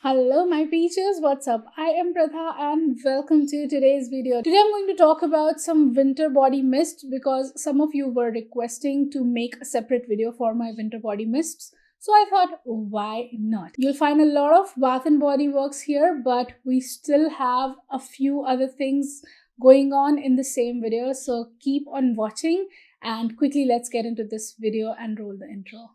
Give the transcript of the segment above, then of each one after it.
Hello my peaches, what's up? I am Pratha and welcome to today's video. Today I'm going to talk about some winter body mist because some of you were requesting to make a separate video for my winter body mists. So I thought, why not? You'll find a lot of Bath and Body Works here, but we still have a few other things going on in the same video. So keep on watching and quickly let's get into this video and roll the intro.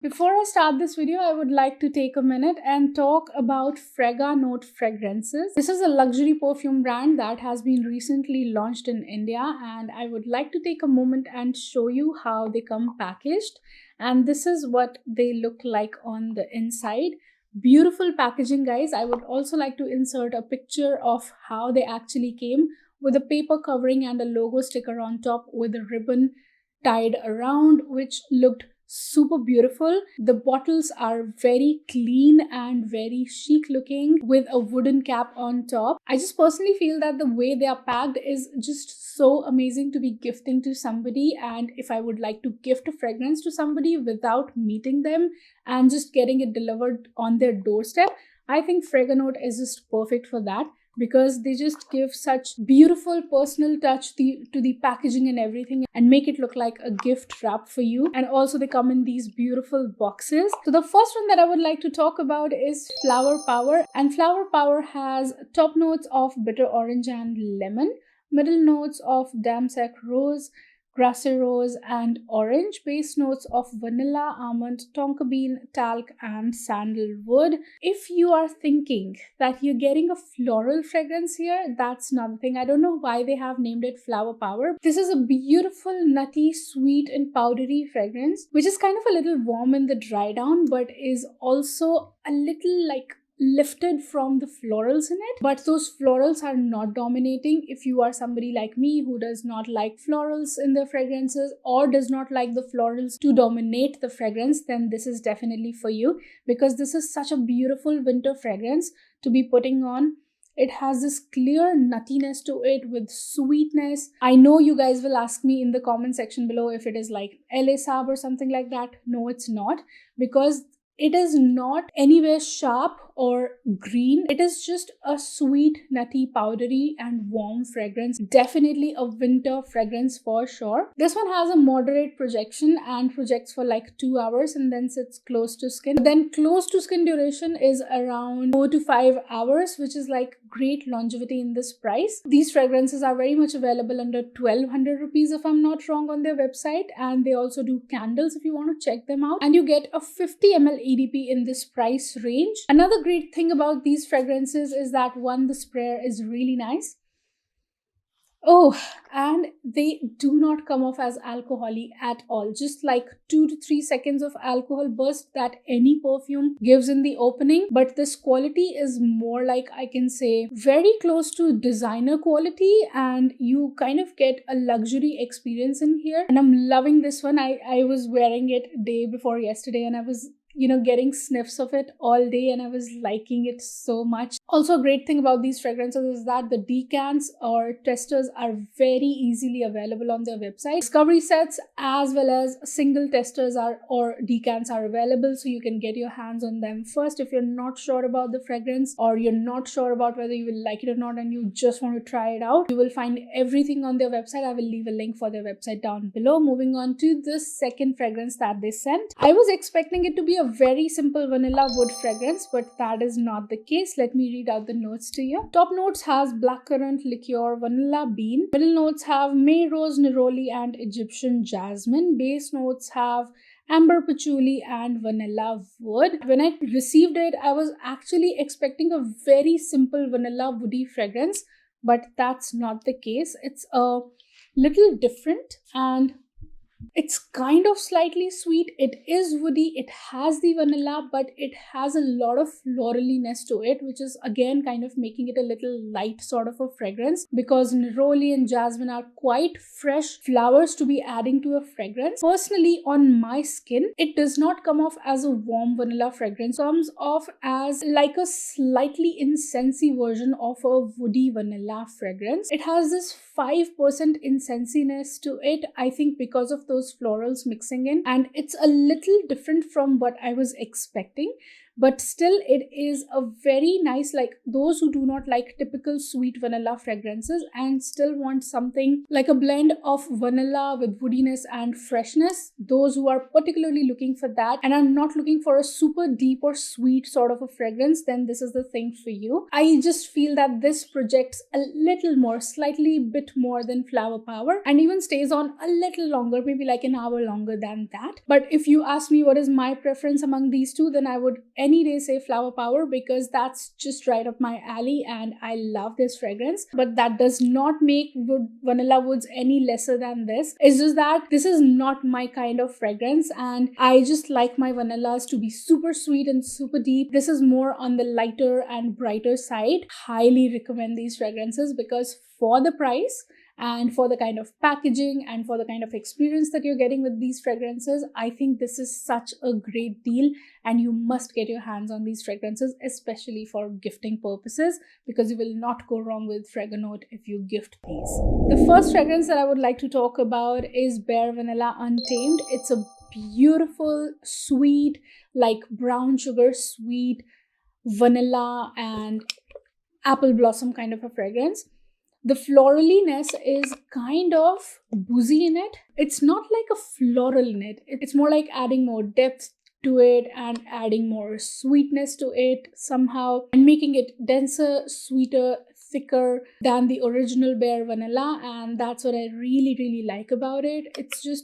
Before I start this video, I would like to take a minute and talk about Fraga Note fragrances. This is a luxury perfume brand that has been recently launched in India, and I would like to take a moment and show you how they come packaged. And this is what they look like on the inside. Beautiful packaging, guys. I would also like to insert a picture of how they actually came with a paper covering and a logo sticker on top with a ribbon tied around, which looked super beautiful. The bottles are very clean and very chic looking with a wooden cap on top. I just personally feel that the way they are packed is just so amazing to be gifting to somebody, and if I would like to gift a fragrance to somebody without meeting them and just getting it delivered on their doorstep, I think Fraganote is just perfect for that, because they just give such beautiful personal touch to the packaging and everything and make it look like a gift wrap for you. And also they come in these beautiful boxes. So the first one that I would like to talk about is Flower Power, and Flower Power has top notes of bitter orange and lemon, middle notes of Bisac rose, grassy rose and orange, base notes of vanilla, almond, tonka bean, talc and sandalwood. If you are thinking that you're getting a floral fragrance here, that's not the thing. I don't know why they have named it Flower Power. This is a beautiful, nutty, sweet and powdery fragrance, which is kind of a little warm in the dry down, but is also a little like lifted from the florals in it, but those florals are not dominating. If you are somebody like me who does not like florals in their fragrances or does not like the florals to dominate the fragrance, then this is definitely for you, because this is such a beautiful winter fragrance to be putting on. It has this clear nuttiness to it with sweetness. I know you guys will ask me in the comment section below if it is like LA Sab or something like that. No, it's not, because it is not anywhere sharp or green. It is just a sweet, nutty, powdery and warm fragrance. Definitely a winter fragrance for sure. This one has a moderate projection and projects for like 2 hours and then sits close to skin. Then close to skin duration is around 4 to 5 hours, which is like great longevity in this price. These fragrances are very much available under 1200 rupees if I'm not wrong on their website, and they also do candles if you want to check them out, and you get a 50 ml EDP in this price range. Another great thing about these fragrances is that one, the sprayer is really nice. Oh, and they do not come off as alcohol-y at all. Just like 2 to 3 seconds of alcohol burst that any perfume gives in the opening. But this quality is more like, I can say, very close to designer quality, and you kind of get a luxury experience in here. And I'm loving this one. I was wearing it day before yesterday and I was getting sniffs of it all day and I was liking it so much. Also, a great thing about these fragrances is that the decants or testers are very easily available on their website. Discovery sets as well as single testers or decants are available, so you can get your hands on them first if you're not sure about the fragrance or you're not sure about whether you will like it or not and you just want to try it out. You will find everything on their website. I will leave a link for their website down below. Moving on to the second fragrance that they sent. I was expecting it to be a very simple vanilla wood fragrance, but that is not the case. Let me read out the notes to you. Top notes has blackcurrant, liqueur, vanilla bean. Middle notes have May rose, neroli and Egyptian jasmine. Base notes have amber patchouli and vanilla wood. When I received it, I was actually expecting a very simple vanilla woody fragrance, but that's not the case. It's a little different, and It's kind of slightly sweet. It is woody. It has the vanilla, but it has a lot of floraliness to it, which is again kind of making it a little light sort of a fragrance, because neroli and jasmine are quite fresh flowers to be adding to a fragrance. Personally, on my skin, it does not come off as a warm vanilla fragrance. It comes off as like a slightly incensey version of a woody vanilla fragrance. It has this 5% incensiness to it, I think, because of those florals mixing in, and it's a little different from what I was expecting, but still it is a very nice, like those who do not like typical sweet vanilla fragrances and still want something like a blend of vanilla with woodiness and freshness, those who are particularly looking for that and are not looking for a super deep or sweet sort of a fragrance, then this is the thing for you. I just feel that this projects a little more, slightly bit more than Flower Power, and even stays on a little longer, maybe like an hour longer than that. But if you ask me what is my preference among these two, then I would any day say Flower Power, because that's just right up my alley and I love this fragrance. But that does not make Vanilla Woods any lesser than this. It's just that this is not my kind of fragrance, and I just like my vanillas to be super sweet and super deep. This is more on the lighter and brighter side. Highly recommend these fragrances, because for the price and for the kind of packaging and for the kind of experience that you're getting with these fragrances, I think this is such a great deal, and you must get your hands on these fragrances, especially for gifting purposes, because you will not go wrong with Fraganote if you gift these. The first fragrance that I would like to talk about is Bare Vanilla Untamed. It's a beautiful, sweet, like brown sugar sweet vanilla and apple blossom kind of a fragrance. The floraliness is kind of boozy in it. It's not like a floral in it. It's more like adding more depth to it and adding more sweetness to it somehow, and making it denser, sweeter, thicker than the original Bare Vanilla. And that's what I really, really like about it. It's just,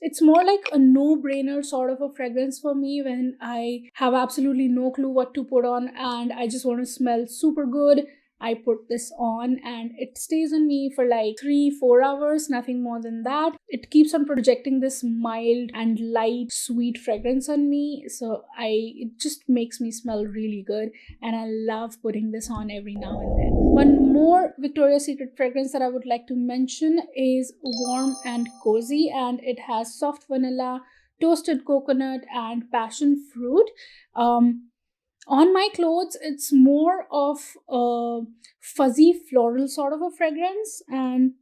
it's more like a no-brainer sort of a fragrance for me when I have absolutely no clue what to put on and I just want to smell super good. I put this on and it stays on me for like 3-4 hours, nothing more than that. It keeps on projecting this mild and light sweet fragrance on me, so it just makes me smell really good, and I love putting this on every now and then. One more Victoria's Secret fragrance that I would like to mention is Warm and Cozy, and it has soft vanilla, toasted coconut and passion fruit. On my clothes, it's more of a fuzzy floral sort of a fragrance and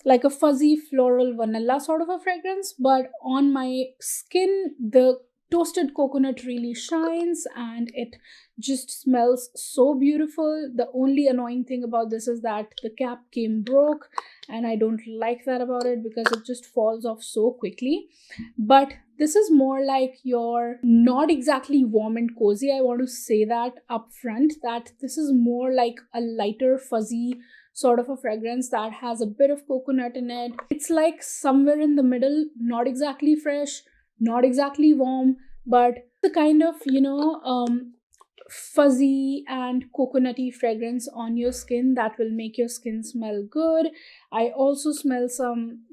like a fuzzy floral vanilla sort of a fragrance. But on my skin, the toasted coconut really shines and it just smells so beautiful. The only annoying thing about this is that the cap came broke, and I don't like that about it because it just falls off so quickly. But this is more like your not exactly warm and cozy. I want to say that up front, that this is more like a lighter fuzzy sort of a fragrance that has a bit of coconut in it. It's like somewhere in the middle, not exactly fresh, not exactly warm, but the kind of, fuzzy and coconutty fragrance on your skin that will make your skin smell good. I also smell some,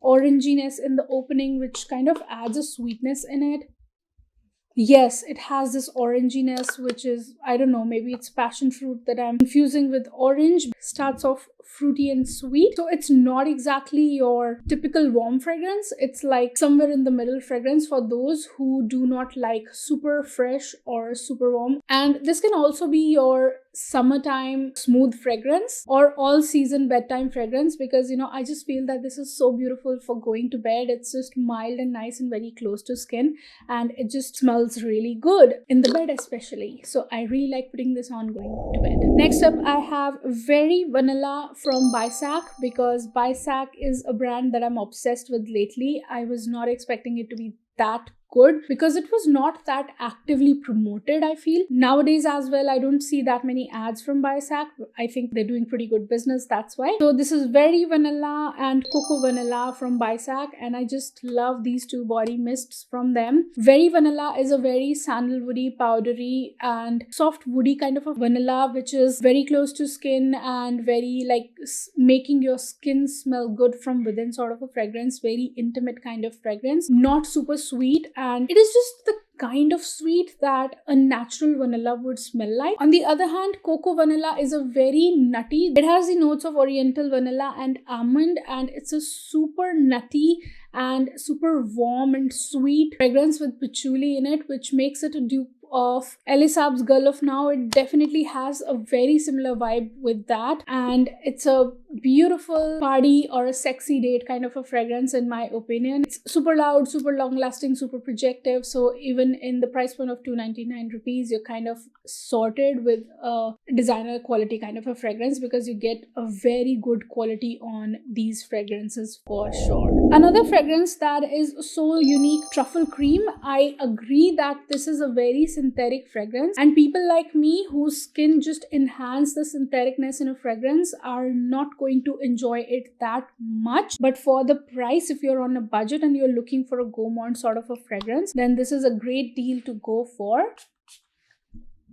oranginess in the opening, which kind of adds a sweetness in it. Yes, it has this oranginess, which is, I don't know, maybe it's passion fruit that I'm confusing with orange. Starts off fruity and sweet. So it's not exactly your typical warm fragrance. It's like somewhere in the middle fragrance for those who do not like super fresh or super warm. And this can also be your summertime smooth fragrance or all season bedtime fragrance, because I just feel that this is so beautiful for going to bed. It's just mild and nice and very close to skin, and it just smells really good in the bed especially. So I really like putting this on going to bed. Next up, I have Very Vanilla from Bisac, because Bisac is a brand that I'm obsessed with lately. I was not expecting it to be that good because it was not that actively promoted. I feel nowadays as well, I don't see that many ads from Bisac. I think they're doing pretty good business, that's why. So this is Very Vanilla and Cocoa Vanilla from Bisac, and I just love these two body mists from them. Very Vanilla is a very sandalwoody, powdery and soft woody kind of a vanilla, which is very close to skin and very like making your skin smell good from within sort of a fragrance. Very intimate kind of fragrance, not super sweet, and it is just the kind of sweet that a natural vanilla would smell like. On the other hand, Cocoa Vanilla is a very nutty. It has the notes of oriental vanilla and almond, and it's a super nutty and super warm and sweet fragrance with patchouli in it, which makes it a dupe of Elisab's Girl of Now. It definitely has a very similar vibe with that, and it's a beautiful party or a sexy date kind of a fragrance in my opinion. It's super loud, super long lasting, super projective, so even in the price point of 299 rupees, you're kind of sorted with a designer quality kind of a fragrance, because you get a very good quality on these fragrances for sure. Another fragrance that is so unique, Truffle Cream. I agree that this is a very synthetic fragrance, and people like me whose skin just enhance the syntheticness in a fragrance are not going to enjoy it that much. But for the price, if you're on a budget and you're looking for a gourmand sort of a fragrance, then this is a great deal to go for.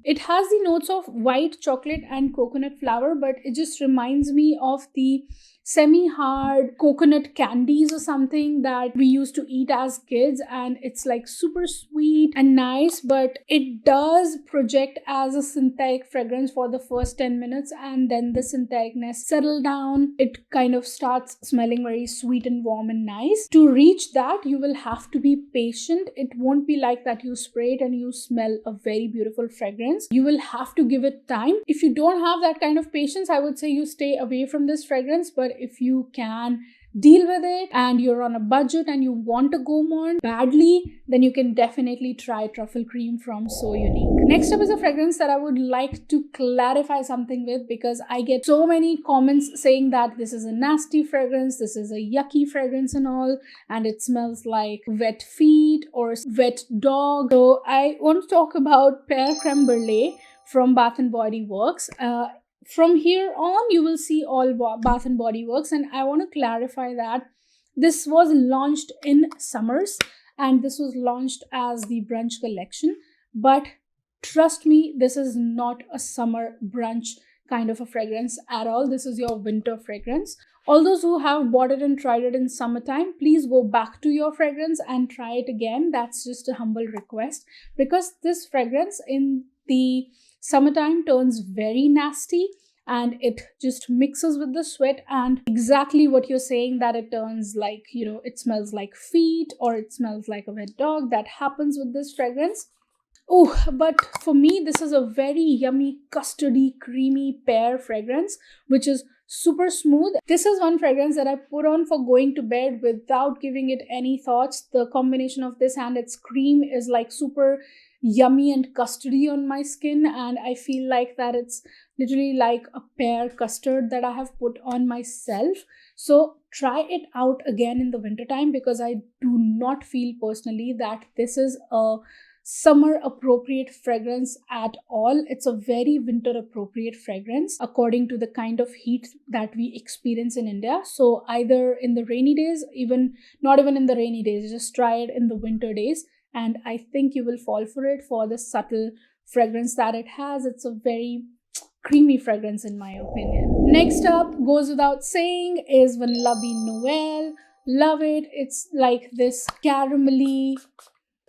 It has the notes of white chocolate and coconut flower, but it just reminds me of the semi-hard coconut candies or something that we used to eat as kids, and it's like super sweet and nice, but it does project as a synthetic fragrance for the first 10 minutes, and then the syntheticness settle down. It kind of starts smelling very sweet and warm and nice. To reach that, you will have to be patient. It won't be like that you spray it and you smell a very beautiful fragrance. You will have to give it time. If you don't have that kind of patience, I would say you stay away from this fragrance. But if you can deal with it and you're on a budget and you want a gourmand badly, then you can definitely try Truffle Cream from So Unique. Next up is a fragrance that I would like to clarify something with, because I get so many comments saying that this is a nasty fragrance, this is a yucky fragrance and all, and it smells like wet feet or wet dog. So I want to talk about Creme Brulee from Bath & Body Works. From here on, you will see all Bath & Body Works, and I want to clarify that this was launched in summers and this was launched as the brunch collection. But trust me, this is not a summer brunch kind of a fragrance at all. This is your winter fragrance. All those who have bought it and tried it in summertime, please go back to your fragrance and try it again. That's just a humble request, because this fragrance in the summertime turns very nasty and it just mixes with the sweat, and exactly what you're saying, that it turns like, you know, it smells like feet or it smells like a wet dog. That happens with this fragrance. Oh, but for me, this is a very yummy, custardy, creamy pear fragrance, which is super smooth. This is one fragrance that I put on for going to bed without giving it any thoughts. The combination of this and its cream is like super yummy and custardy on my skin, and I feel like that it's literally like a pear custard that I have put on myself. So try it out again in the wintertime, because I do not feel personally that this is a summer appropriate fragrance at all. It's a very winter appropriate fragrance according to the kind of heat that we experience in India. So either in the rainy days, not even in the rainy days, just try it in the winter days, and I think you will fall for it for the subtle fragrance that it has. It's a very creamy fragrance in my opinion. Next up, goes without saying, is Vanilla Bean Noel. Love it. It's like this caramelly,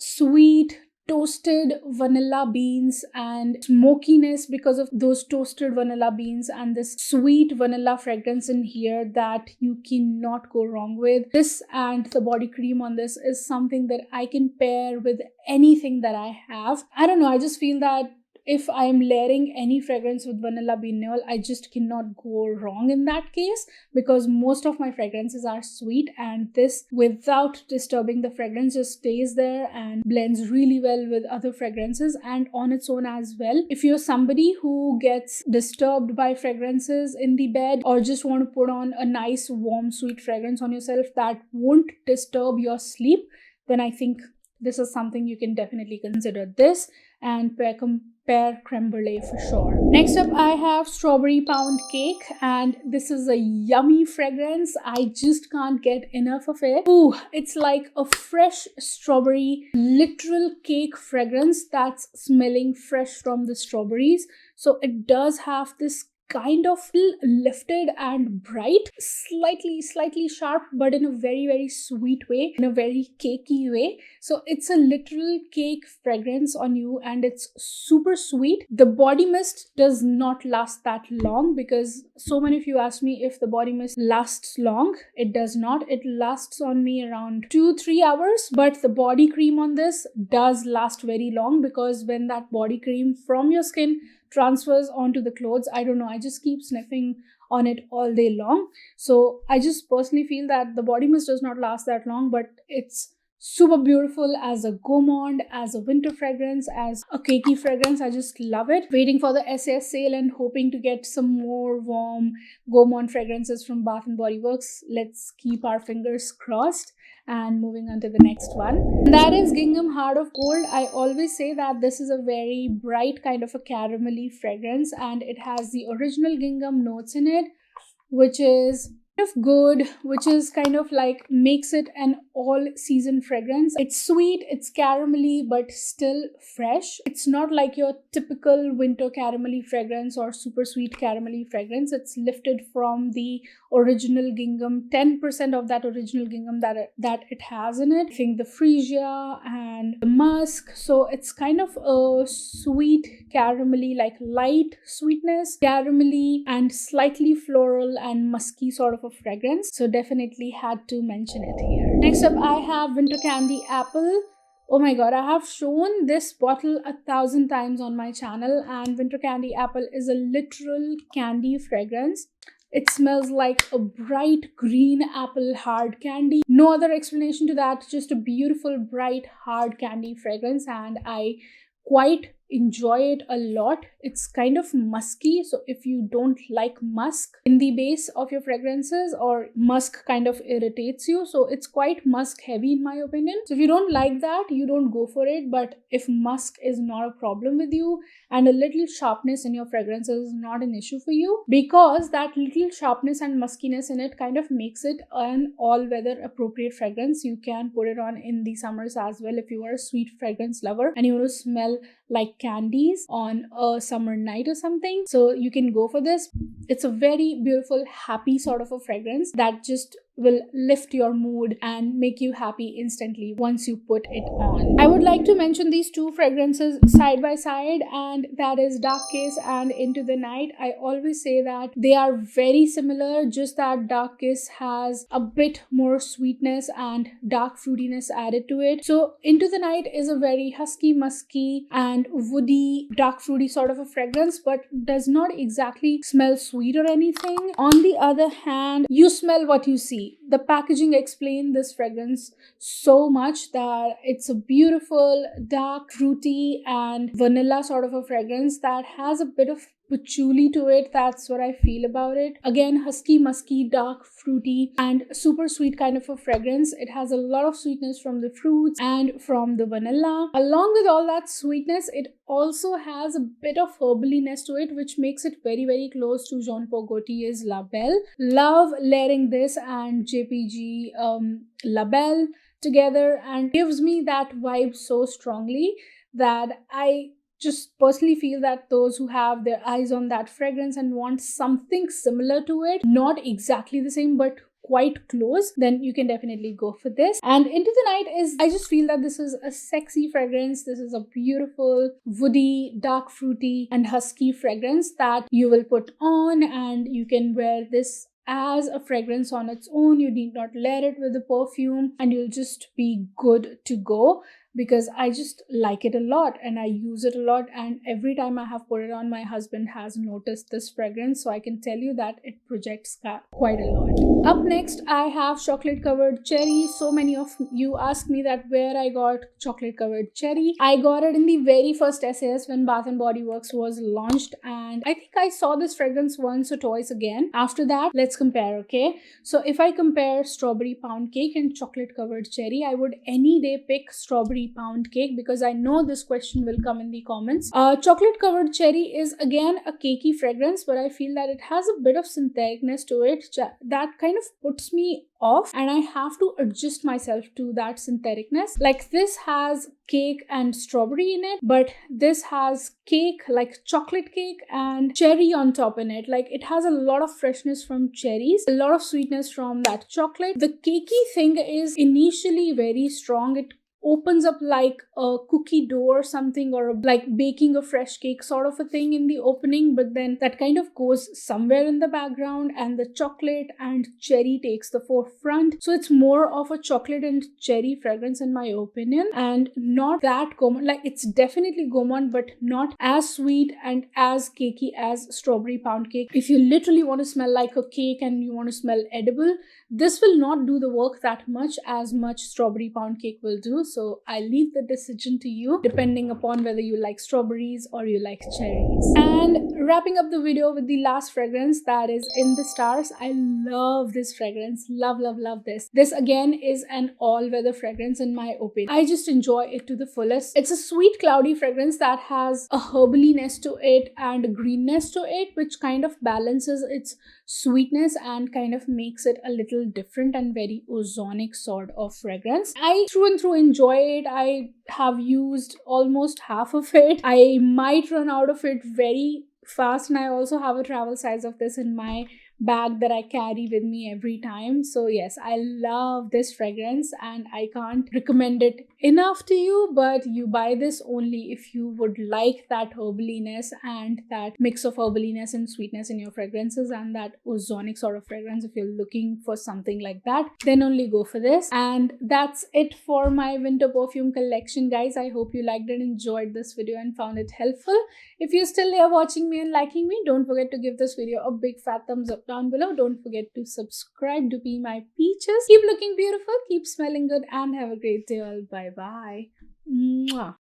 sweet, toasted vanilla beans and smokiness because of those toasted vanilla beans, and this sweet vanilla fragrance in here that you cannot go wrong with. This and the body cream on this is something that I can pair with anything that I have. I don't know, I just feel that if I am layering any fragrance with Vanilla Bean Noel, I just cannot go wrong in that case, because most of my fragrances are sweet, and this, without disturbing the fragrance, just stays there and blends really well with other fragrances and on its own as well. If you're somebody who gets disturbed by fragrances in the bed, or just want to put on a nice warm sweet fragrance on yourself that won't disturb your sleep, then I think this is something you can definitely consider. This and compare creme brulee for sure. Next up, I have strawberry pound cake, and this is a yummy fragrance. I just can't get enough of it. Ooh, it's like a fresh strawberry literal cake fragrance that's smelling fresh from the strawberries. So it does have this kind of lifted and bright, slightly sharp, but in a very sweet way, in a very cakey way. So it's a literal cake fragrance on you, and it's super sweet. The body mist does not last that long, because so many of you asked me if the body mist lasts long. It does not. It lasts on me around 2-3 hours, but the body cream on this does last very long, because when that body cream from your skin transfers onto the clothes, I don't know, I just keep sniffing on it all day long. So I just personally feel that the body mist does not last that long, but it's super beautiful as a gourmand, as a winter fragrance, as a cakey fragrance. I just love it. Waiting for the SAS sale and hoping to get some more warm gourmand fragrances from Bath and Body Works. Let's keep our fingers crossed. And moving on to the next one, that is Gingham Heart of Gold. I always say that this is a very bright kind of a caramelly fragrance, and it has the original gingham notes in it, which is kind of good, which is kind of like makes it an all season fragrance. It's sweet, it's caramelly, but still fresh. It's not like your typical winter caramelly fragrance or super sweet caramelly fragrance. It's lifted from the original gingham, 10% of that original gingham that it has in it. I think the freesia and the musk. So it's kind of a sweet caramelly, like light sweetness, caramelly and slightly floral and musky sort of a fragrance. So definitely had to mention it here. Next up, I have Winter Candy Apple. Oh my god, I have shown this bottle 1,000 times on my channel, and Winter Candy Apple is a literal candy fragrance. It smells like a bright green apple hard candy. No other explanation to that, just a beautiful bright hard candy fragrance, and I quite enjoy it a lot. It's kind of musky, so if you don't like musk in the base of your fragrances, or musk kind of irritates you, so it's quite musk heavy in my opinion. So if you don't like that, you don't go for it. But if musk is not a problem with you and a little sharpness in your fragrances is not an issue for you, because that little sharpness and muskiness in it kind of makes it an all-weather appropriate fragrance. You can put it on in the summers as well if you are a sweet fragrance lover and you want to smell like candies on a summer night or something. So you can go for this. It's a very beautiful, happy sort of a fragrance that just will lift your mood and make you happy instantly once you put it on. I would like to mention these two fragrances side by side, and that is Dark Kiss and Into the Night. I always say that they are very similar, just that Dark Kiss has a bit more sweetness and dark fruitiness added to it. So Into the Night is a very husky, musky and woody, dark fruity sort of a fragrance, but does not exactly smell sweet or anything. On the other hand, you smell what you see. The packaging explained this fragrance so much that it's a beautiful, dark, fruity and vanilla sort of a fragrance that has a bit of patchouli to it. That's what I feel about it. Again, husky, musky, dark, fruity and super sweet kind of a fragrance. It has a lot of sweetness from the fruits and from the vanilla. Along with all that sweetness, it also has a bit of herbaliness to it, which makes it very close to Jean-Paul Gaultier's La Belle. Love layering this and JPG La Belle together, and gives me that vibe so strongly that I just personally feel that those who have their eyes on that fragrance and want something similar to it, not exactly the same but quite close, then you can definitely go for this. And Into the Night is, I just feel that this is a sexy fragrance. This is a beautiful, woody, dark, fruity and husky fragrance that you will put on, and you can wear this as a fragrance on its own. You need not layer it with the perfume, and you'll just be good to go, because I just like it a lot and I use it a lot, and every time I have put it on, my husband has noticed this fragrance, so I can tell you that it projects quite a lot. Up next, I have Chocolate Covered Cherry. So many of you asked me that where I got Chocolate Covered Cherry. I got it in the very first SAS when Bath and Body Works was launched, and I think I saw this fragrance once or twice again. After that, let's compare, okay? So if I compare Strawberry Pound Cake and Chocolate Covered Cherry, I would any day pick Strawberry strawberry pound cake, because I know this question will come in the comments. Chocolate covered cherry is again a cakey fragrance, but I feel that it has a bit of syntheticness to it that kind of puts me off, and I have to adjust myself to that syntheticness. Like, this has cake and strawberry in it, but this has cake, like chocolate cake, and cherry on top in it. Like, it has a lot of freshness from cherries, a lot of sweetness from that chocolate. The cakey thing is initially very strong. It opens up like a cookie dough or something, or like baking a fresh cake sort of a thing in the opening, but then that kind of goes somewhere in the background and the chocolate and cherry takes the forefront. So it's more of a chocolate and cherry fragrance in my opinion, and not that gourmand. Like, it's definitely gourmand, but not as sweet and as cakey as strawberry pound cake. If you literally want to smell like a cake and you want to smell edible, this will not do the work that much as much strawberry pound cake will do. So I leave the decision to you, depending upon whether you like strawberries or you like cherries. And wrapping up the video with the last fragrance, that is In the Stars. I love this fragrance. Love, love, love this. This again is an all-weather fragrance in my opinion. I just enjoy it to the fullest. It's a sweet, cloudy fragrance that has a herbaliness to it and a greenness to it, which kind of balances its sweetness and kind of makes it a little different and very ozonic sort of fragrance. I through and through enjoy it. I have used almost half of it. I might run out of it very fast, and I also have a travel size of this in my bag that I carry with me every time. So yes, I love this fragrance and I can't recommend it enough to you, but you buy this only if you would like that herbaliness and that mix of herbaliness and sweetness in your fragrances and that ozonic sort of fragrance. If you're looking for something like that, then only go for this. And that's it for my winter perfume collection, guys. I hope you liked and enjoyed this video and found it helpful. If you're still here watching me and liking me, don't forget to give this video a big fat thumbs up down below. Don't forget to subscribe to be my peaches. Keep looking beautiful, keep smelling good, and have a great day all. Bye bye. Mwah.